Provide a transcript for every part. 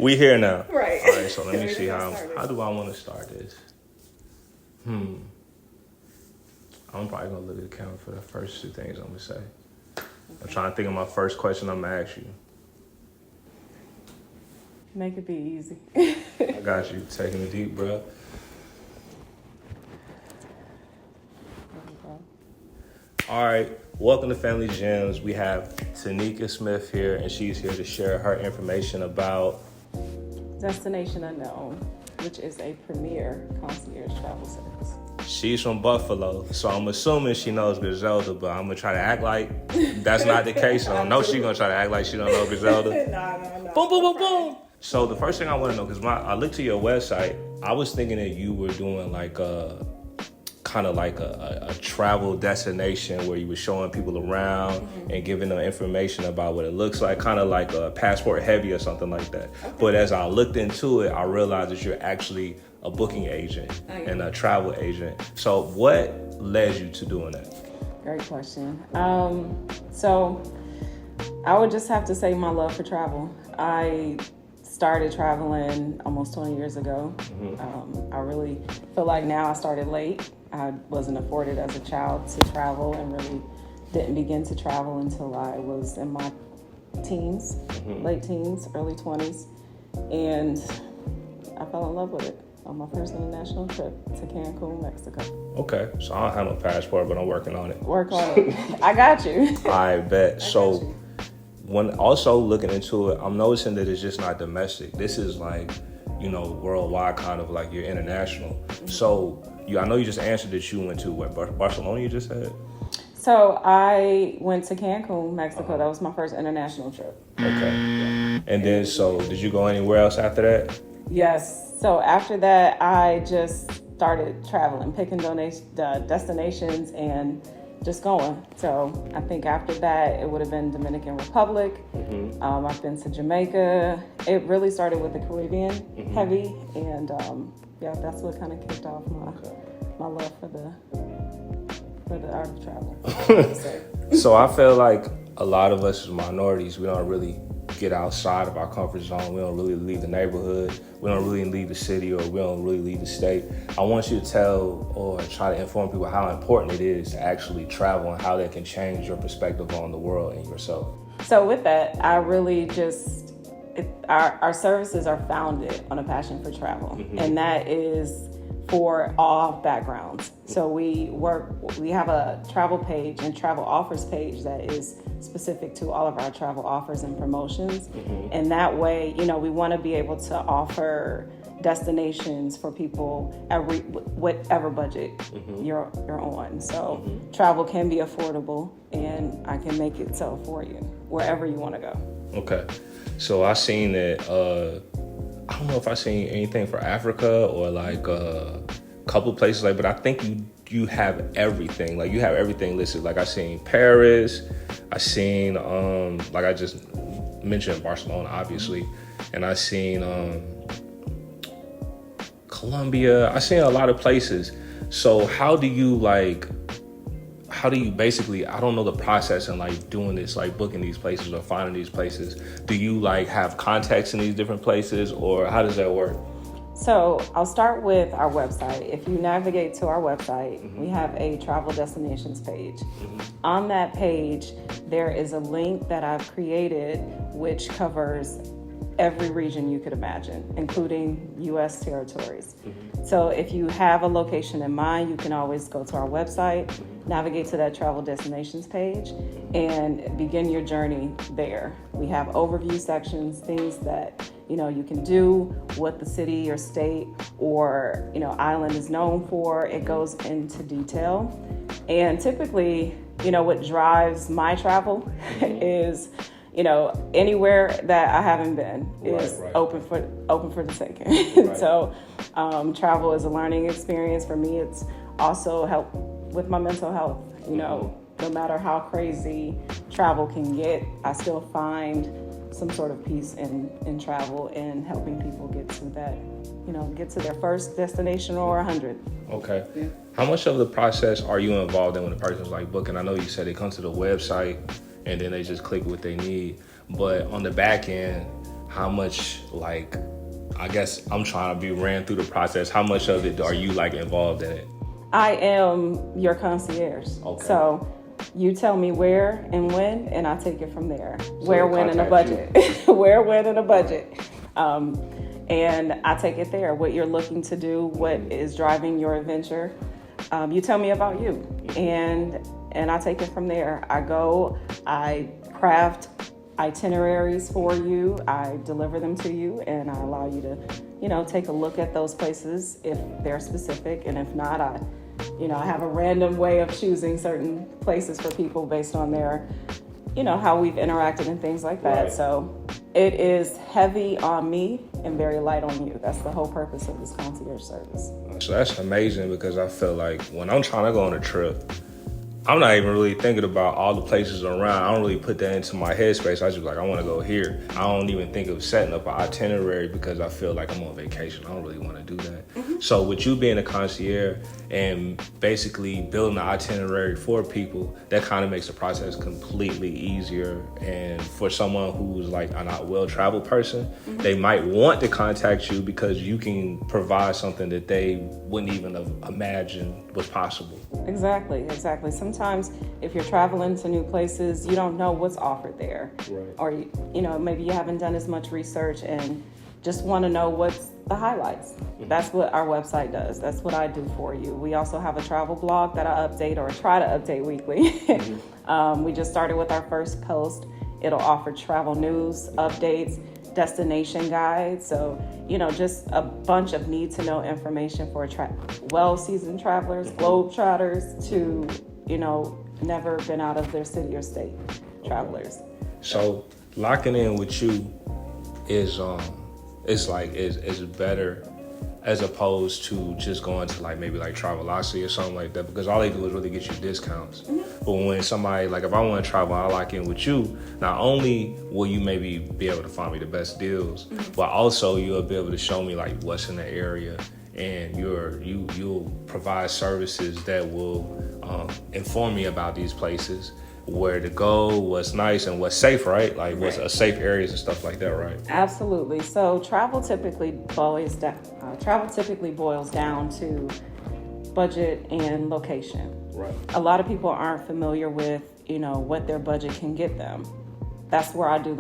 We here now. Right. All right, so let me see how do I want to start this? I'm probably going to look at the camera for the first two things I'm going to say. Okay. I'm trying to think of my first question I'm going to ask you. Make it be easy. I got you. Taking a deep breath. All right, welcome to Family Gems. We have Tanika Smith here, and she's here to share her information about Destination Unknown, which is a premier concierge travel service. She's from Buffalo, so I'm assuming she knows Griselda, but I'm going to try to act like that's not the case. I know she's going to try to act like she don't know Griselda. No. Boom, boom, boom, boom. So the first thing I want to know, because I looked to your website, I was thinking that you were doing like a travel destination where you were showing people around and giving them information about what it looks like, kind of like a Passport Heavy or something like that. Okay. But as I looked into it, I realized that you're actually a booking agent and a travel agent. So what led you to doing that? Great question. So I would just have to say my love for travel. I started traveling almost 20 years ago. I really feel like now I started late. I wasn't afforded as a child to travel and really didn't begin to travel until I was in my teens, late teens, early 20s. And I fell in love with it on my first international trip to Cancun, Mexico. Okay, so I don't have no passport, but I'm working on it. Work on it. I got you. I bet. So when also looking into it, I'm noticing that it's just not domestic. This is like, worldwide, kind of like you're international. So I know you just answered that you went to Barcelona, you just said? So I went to Cancun, Mexico. That was my first international trip. Okay. Yeah. And then, so did you go anywhere else after that? Yes. So after that, I just started traveling, picking destinations and just going. So I think after that, it would have been Dominican Republic. I've been to Jamaica. It really started with the Caribbean heavy. And that's what kind of kicked off my love for the art of travel. So I feel like a lot of us as minorities, we don't really get outside of our comfort zone. We don't really leave the neighborhood. We don't really leave the city, or we don't really leave the state. I want you to tell or try to inform people how important it is to actually travel and how that can change your perspective on the world and yourself. So with that, I really our services are founded on a passion for travel, and that is for all backgrounds. So we have a travel page and travel offers page that is specific to all of our travel offers and promotions. And that way, we want to be able to offer destinations for people at whatever budget you're on. So travel can be affordable, and I can make it so for you wherever you want to go. Okay. So I seen that, I don't know if I seen anything for Africa or like a couple places, but I think you have everything. Like you have everything listed. Like I seen Paris, I seen like I just mentioned Barcelona, obviously, and I seen Colombia. I seen a lot of places. So how do you basically, I don't know the process in like doing this, like booking these places or finding these places. Do you like have contacts in these different places, or how does that work? So I'll start with our website. If you navigate to our website, we have a travel destinations page. On that page, there is a link that I've created which covers every region you could imagine, including U.S. territories. So if you have a location in mind, you can always go to our website, navigate to that travel destinations page, and begin your journey there. We have overview sections, things that you can do, what the city or state or island is known for. It goes into detail. And typically, what drives my travel is anywhere that I haven't been is open for the taking. So travel is a learning experience for me. It's also help with my mental health. No matter how crazy travel can get, I still find some sort of peace in travel and helping people get to that, get to their first destination or 100. Okay. Yeah. How much of the process are you involved in when a person's like booking? I know you said they come to the website and then they just click what they need, but on the back end, how much, like, I guess I'm trying to be ran through the process. How much of it are you like involved in it? I am your concierge. Okay. So you tell me where and when, and I take it from there. So where, when, and a budget. Where, when, and a budget. And I take it there. What you're looking to do, what is driving your adventure. You tell me about you, and I take it from there. I craft itineraries for you. I deliver them to you, and I allow you to, take a look at those places if they're specific, and if not, I have a random way of choosing certain places for people based on their, how we've interacted and things like that. Right. So it is heavy on me and very light on you. That's the whole purpose of this concierge service. So that's amazing, because I feel like when I'm trying to go on a trip, I'm not even really thinking about all the places around. I don't really put that into my headspace. I just like, I want to go here. I don't even think of setting up an itinerary because I feel like I'm on vacation. I don't really want to do that. Mm-hmm. So with you being a concierge and basically building an itinerary for people, that kind of makes the process completely easier. And for someone who's like a not well-traveled person, mm-hmm. they might want to contact you because you can provide something that they wouldn't even have imagined was possible. Exactly. Sometimes if you're traveling to new places, you don't know what's offered there. Right. Or, maybe you haven't done as much research and just want to know what's the highlights. Mm-hmm. That's what our website does. That's what I do for you. We also have a travel blog that I update or try to update weekly. Mm-hmm. We just started with our first post. It'll offer travel news, updates, destination guides. So, just a bunch of need to know information for well-seasoned travelers, globetrotters to, never been out of their city or state travelers. So locking in with you is better as opposed to just going to maybe Travelocity or something like that, because all they do is really get you discounts. Mm-hmm. But when somebody, if I want to travel, I lock in with you, not only will you maybe be able to find me the best deals, mm-hmm. but also you'll be able to show me what's in the area, and you'll provide services that will inform me about these places, where to go, what's nice, and what's safe, right? What's safe areas and stuff like that, right? Absolutely. So travel typically boils down to budget and location. Right. A lot of people aren't familiar with, what their budget can get them. That's where I do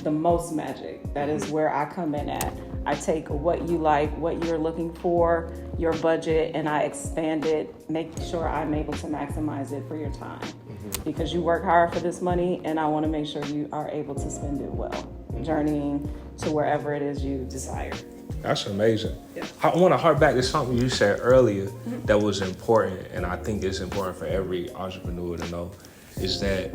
the most magic. That is where I come in at. I take what you like, what you're looking for, your budget, and I expand it, making sure I'm able to maximize it for your time. Mm-hmm. Because you work hard for this money, and I want to make sure you are able to spend it well, mm-hmm. journeying to wherever it is you desire. That's amazing. Yeah. I want to harp back to something you said earlier mm-hmm. that was important, and I think it's important for every entrepreneur to know, is that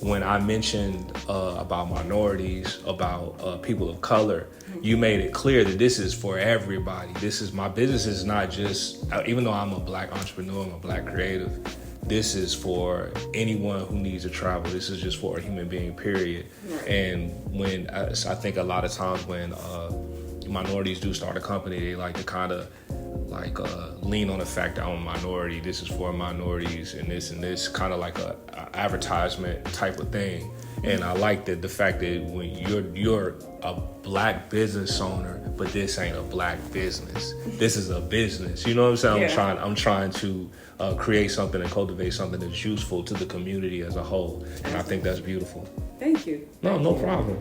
when I mentioned about minorities, about people of color, mm-hmm. you made it clear that this is for everybody. My business is not just, even though I'm a Black entrepreneur, I'm a Black creative, this is for anyone who needs to travel. This is just for a human being, period. Right. And when I think a lot of times when minorities do start a company, they like to kind of lean on the fact that I'm a minority. This is for minorities, and this kind of like a advertisement type of thing. And I like the fact that when you're a Black business owner, but this ain't a Black business. This is a business. You know what I'm saying? Yeah. I'm trying to create something and cultivate something that's useful to the community as a whole. And I think that's beautiful. Thank you. No problem.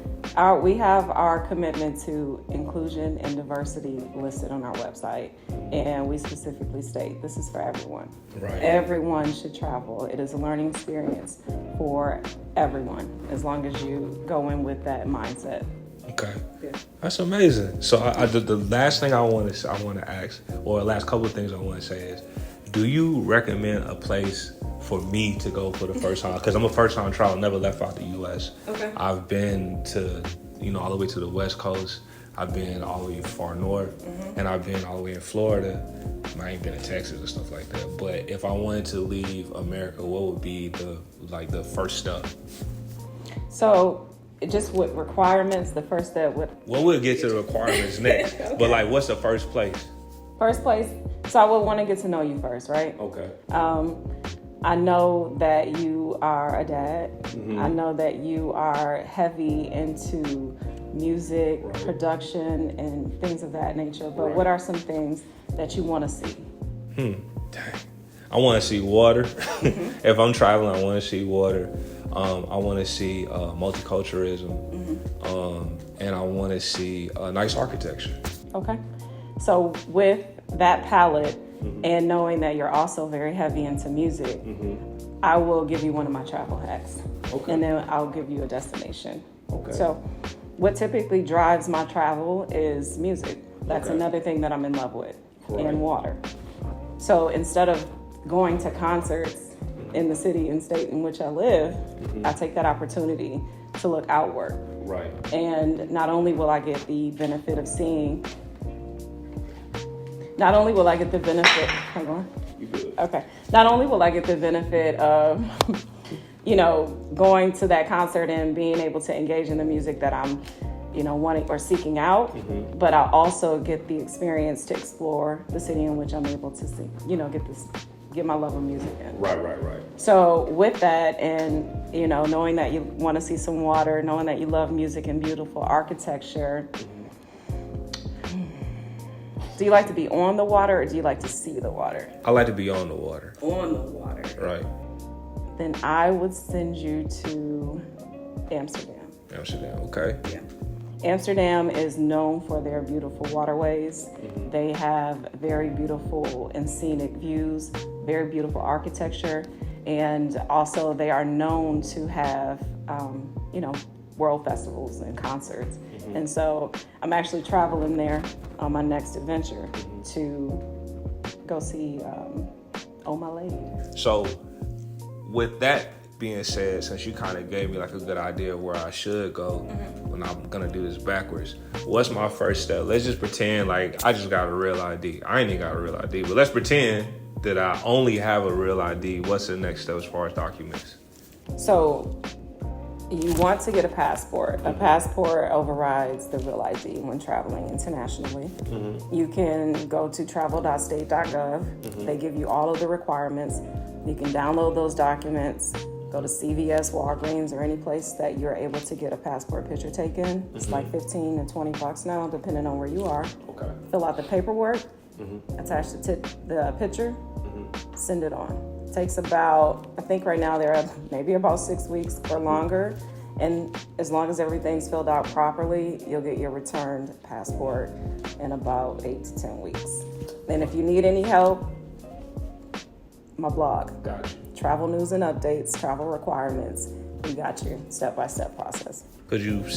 We have our commitment to inclusion and diversity listed on our website, and we specifically state this is for everyone. Right. Everyone should travel. It is a learning experience for everyone, as long as you go in with that mindset. Okay, yeah. That's amazing. So the last thing I want to ask, or the last couple of things I want to say is, do you recommend a place for me to go for the first time? Because I'm a first-time traveler, never left out the U.S. Okay. I've been to, all the way to the West Coast. I've been all the way far north, mm-hmm. and I've been all the way in Florida. I ain't been in Texas and stuff like that. But if I wanted to leave America, what would be the first step? So, just with requirements, the first step would... Well, we'll get to the requirements next. Okay. But what's the first place? First place, so I would want to get to know you first, right? Okay. I know that you are a dad. Mm-hmm. I know that you are heavy into music, production, and things of that nature. But what are some things that you want to see? Dang. I want to see water. If I'm traveling, I want to see water. I want to see multiculturalism. And I want to see nice architecture. Okay. So with that palette and knowing that you're also very heavy into music, I will give you one of my travel hacks. Okay. And then I'll give you a destination. Okay. So what typically drives my travel is music. That's another thing that I'm in love with, and water. So instead of going to concerts in the city and state in which I live, I take that opportunity to look outward. Right. And not only will I get the benefit of seeing, not only will I get the benefit, hang on. You good. Okay. Not only will I get the benefit of, going to that concert and being able to engage in the music that I'm, wanting or seeking out, but I'll also get the experience to explore the city in which I'm able to see, get my love of music in. Right. So with that, and knowing that you want to see some water, knowing that you love music and beautiful architecture, do you like to be on the water or do you like to see the water? I like to be on the water. On the water. Right. Then I would send you to Amsterdam. Amsterdam, okay. Yeah. Amsterdam is known for their beautiful waterways. They have very beautiful and scenic views, very beautiful architecture, and also they are known to have, world festivals and concerts. And so I'm actually traveling there on my next adventure to go see Oh My Lady. So with that being said, since you kind of gave me like a good idea of where I should go when I'm gonna do this backwards, what's my first step? Let's just pretend like I just got a real ID. I ain't even got a real ID, but let's pretend that I only have a real ID. What's the next step as far as documents? So you want to get a passport. A passport overrides the real ID when traveling internationally. You can go to travel.state.gov. They give you all of the requirements. You can download those documents, go to CVS, Walgreens, or any place that you're able to get a passport picture taken. It's like $15 to $20 now, depending on where you are. Okay. Fill out the paperwork, attach the picture, send it on. It takes about, I think right now they're maybe about 6 weeks or longer. And as long as everything's filled out properly, you'll get your returned passport in about 8 to 10 weeks. And if you need any help, my blog, travel news and updates, travel requirements. We got you, step-by-step process. Could you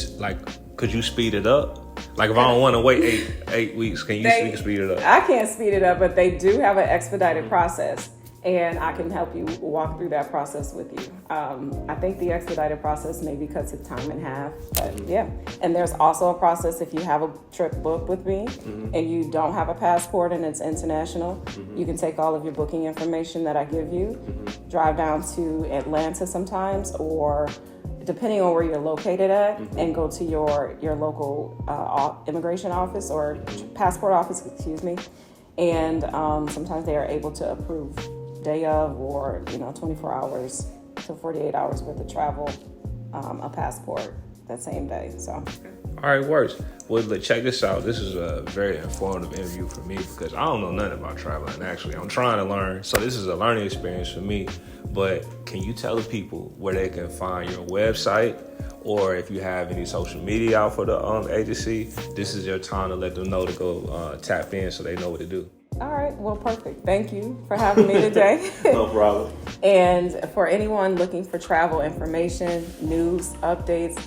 speed it up? Like if I don't want to wait eight weeks, can you speed it up? I can't speed it up, but they do have an expedited process, and I can help you walk through that process with you. I think the expedited process maybe cuts the time in half, but yeah. And there's also a process if you have a trip booked with me and you don't have a passport and it's international, you can take all of your booking information that I give you, drive down to Atlanta sometimes, or depending on where you're located at, and go to your local immigration office or passport office, and sometimes they are able to approve day of or 24 hours to 48 hours worth of travel, a passport that same day. So all right, works. Well, check this out. This is a very informative interview for me because I don't know nothing about traveling. Actually, I'm trying to learn, so this is a learning experience for me. But can you tell the people where they can find your website, or if you have any social media out for the agency? This is your time to let them know to go tap in so they know what to do. All right, well, perfect. Thank you for having me today. No problem. And for anyone looking for travel information, news, updates,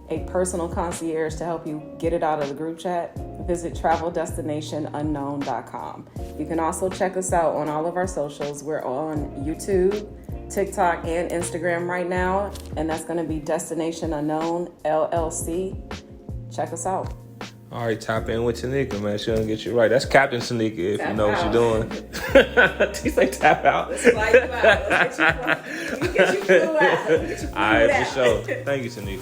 a personal concierge to help you get it out of the group chat, visit traveldestinationunknown.com. You can also check us out on all of our socials. We're on YouTube, TikTok, and Instagram right now, and that's going to be Destination Unknown LLC. Check us out. All right, tap in with Tanika, man. She's going to get you right. That's Captain Tanika, if you know what you're doing. He's like, tap out. Let's fly you out. Let's get you flew out. All right, for sure. Thank you, Tanika.